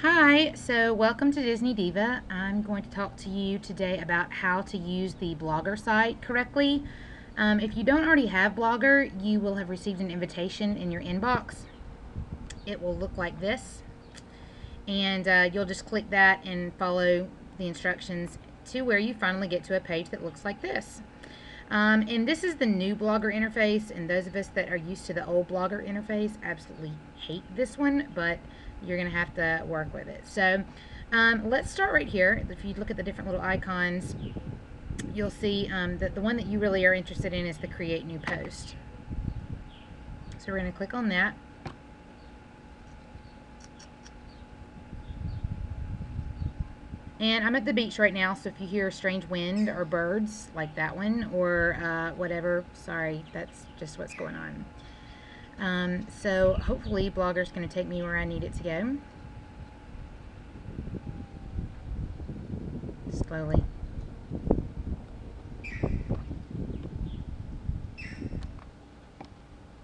Hi, so welcome to Disney Diva. I'm going to talk to you today about how to use the Blogger site correctly. If you don't already have Blogger, you will have received an invitation in your inbox. It will look like this, and you'll just click that and follow the instructions to where you finally get to a page that looks like this. And this is the new Blogger interface, and those of us that are used to the old Blogger interface absolutely hate this one, but you're going to have to work with it. So let's start right here. If you look at the different little icons, you'll see that the one that you really are interested in is the Create New Post. So we're going to click on that. And I'm at the beach right now, so if you hear strange wind or birds like that one or whatever, sorry, that's just what's going on. So hopefully Blogger's going to take me where I need it to go. Slowly.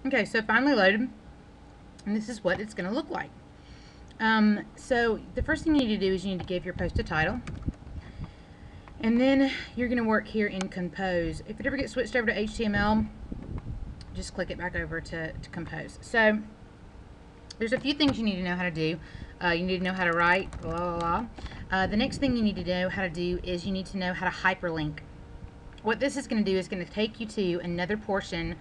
Okay, so finally loaded, and this is what it's going to look like. So the first thing you need to do is you need to give your post a title, and then you're going to work here in Compose. If it ever gets switched over to HTML, just click it back over to Compose. So there's a few things you need to know how to do. You need to know how to write, blah, blah, blah. The next thing you need to know how to do is you need to know how to hyperlink. What this is going to do is going to take you to another portion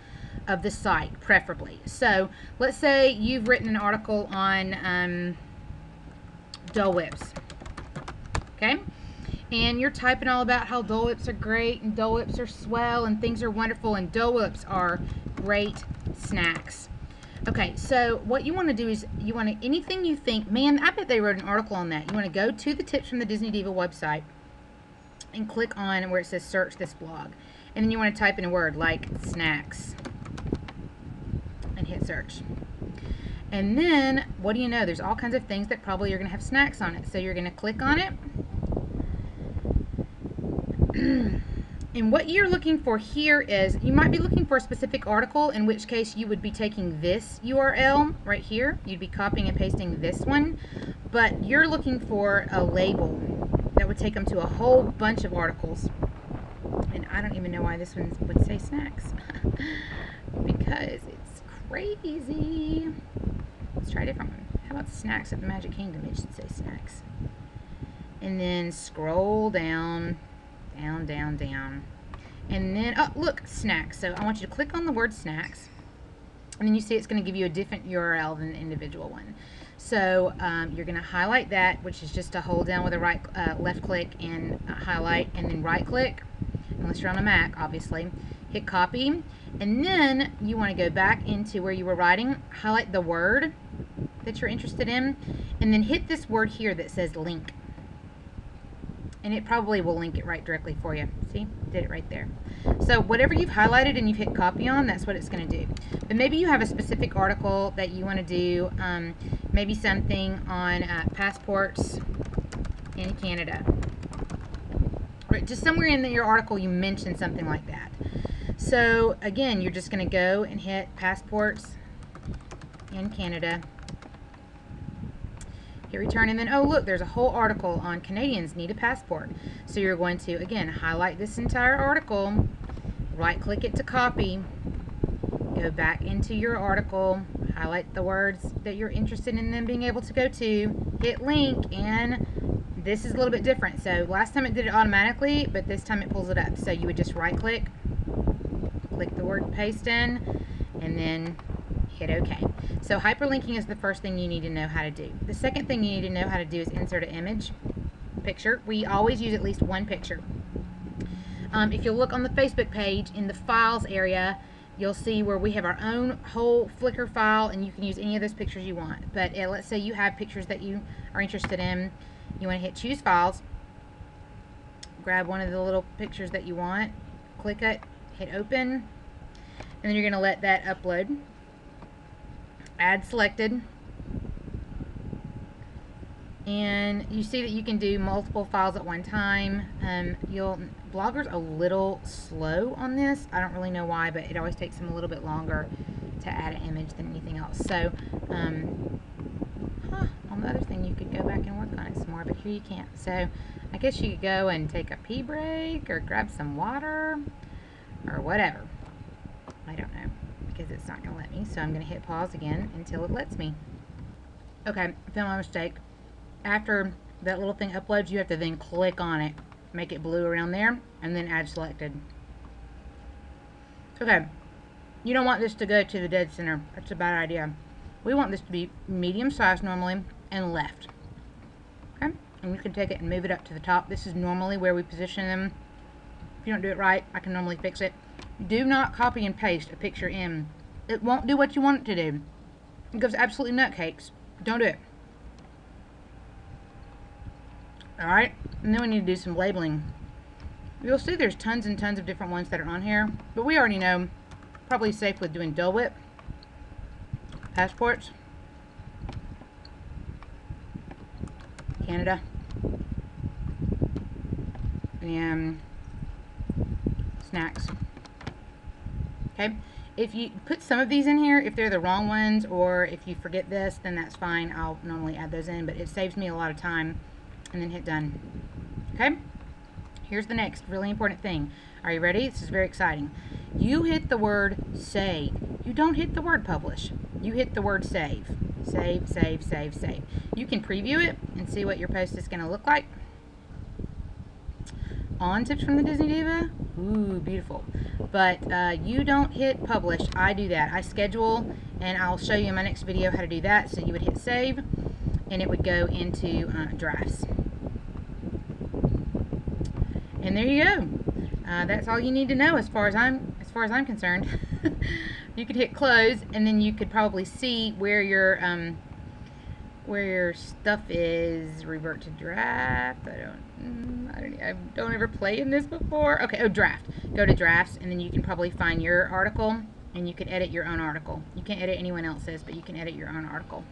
of the site, preferably. So let's say you've written an article on Dole Whips, okay? And you're typing all about how Dole Whips are great and Dole Whips are swell and things are wonderful and Dole Whips are great snacks. Okay, so what you want to do is you want to, anything you think, man, I bet they wrote an article on that. You want to go to the Tips from the Disney Diva website and click on where it says search this blog. And then you want to type in a word like snacks and hit search. And then, what do you know? There's all kinds of things that probably are going to have snacks on it. So you're going to click on it. And what you're looking for here is, you might be looking for a specific article, in which case you would be taking this URL right here. You'd be copying and pasting this one. But you're looking for a label that would take them to a whole bunch of articles. And I don't even know why this one would say snacks. Because it's crazy. Let's try a different one. How about snacks at the Magic Kingdom? It should say snacks. And then scroll down, down, down, down. And then, oh, look, snacks. So I want you to click on the word snacks. And then you see it's going to give you a different URL than the individual one. So you're going to highlight that, which is just to hold down with a left click and highlight, and then right click, unless you're on a Mac, obviously. Hit copy. And then you want to go back into where you were writing, highlight the word that you're interested in, and then hit this word here that says link. And it probably will link it right directly for you. See? Did it right there. So whatever you've highlighted and you've hit copy on, that's what it's going to do. But maybe you have a specific article that you want to do, maybe something on passports in Canada. Or just somewhere in your article you mentioned something like that. So again, you're just going to go and hit passports in Canada. Hit return, and then, oh look, there's a whole article on Canadians need a passport. So you're going to, again, highlight this entire article, right click it to copy, go back into your article, highlight the words that you're interested in them being able to go to, hit link, and this is a little bit different. So last time it did it automatically, but this time it pulls it up. So you would just right click, click the word paste in, and then hit OK. So hyperlinking is the first thing you need to know how to do. The second thing you need to know how to do is insert an image, picture. We always use at least one picture. If you look on the Facebook page, in the files area, you'll see where we have our own whole Flickr file, and you can use any of those pictures you want. But let's say you have pictures that you are interested in. You want to hit choose files, grab one of the little pictures that you want, click it, hit open, and then you're going to let that upload. Add selected, and you see that you can do multiple files at one time. Blogger's a little slow on this. I don't really know why, but it always takes them a little bit longer to add an image than anything else. So on the other thing, you could go back and here you can't. So I guess you could go and take a pee break or grab some water or whatever. I don't know, because it's not going to let me. So I'm going to hit pause again until it lets me. Okay, I found my mistake. After that little thing uploads, you have to then click on it, make it blue around there, and then add selected. Okay, you don't want this to go to the dead center. That's a bad idea. We want this to be medium size normally and left. Okay, and you can take it and move it up to the top. This is normally where we position them. If you don't do it right, I can normally fix it. Do not copy and paste a picture in. It won't do what you want it to do. It goes absolutely nutcakes. Don't do it. Alright, and then we need to do some labeling. You'll see there's tons and tons of different ones that are on here, but we already know, probably safe with doing Dole Whip, passports, Canada, and snacks. Okay, if you put some of these in here, if they're the wrong ones, or if you forget this, then that's fine. I'll normally add those in, but it saves me a lot of time. And then hit done. Okay, here's the next really important thing. Are you ready? This is very exciting. You hit the word save. You don't hit the word publish. You hit the word save. Save, save, save, save. You can preview it and see what your post is going to look like. On Tips from the Disney Diva. Ooh, beautiful. But you don't hit publish. I do that. I schedule, and I'll show you in my next video how to do that. So you would hit save, and it would go into drafts. And there you go. That's all you need to know as far as I'm concerned. You could hit close, and then you could probably see where your stuff is. Revert to draft. I don't ever play in this before. Okay, oh, draft. Go to drafts, and then you can probably find your article, and you can edit your own article. You can't edit anyone else's, but you can edit your own article.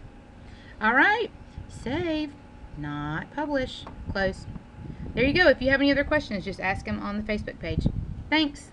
All right, save, not publish. Close. There you go. If you have any other questions, just ask them on the Facebook page. Thanks.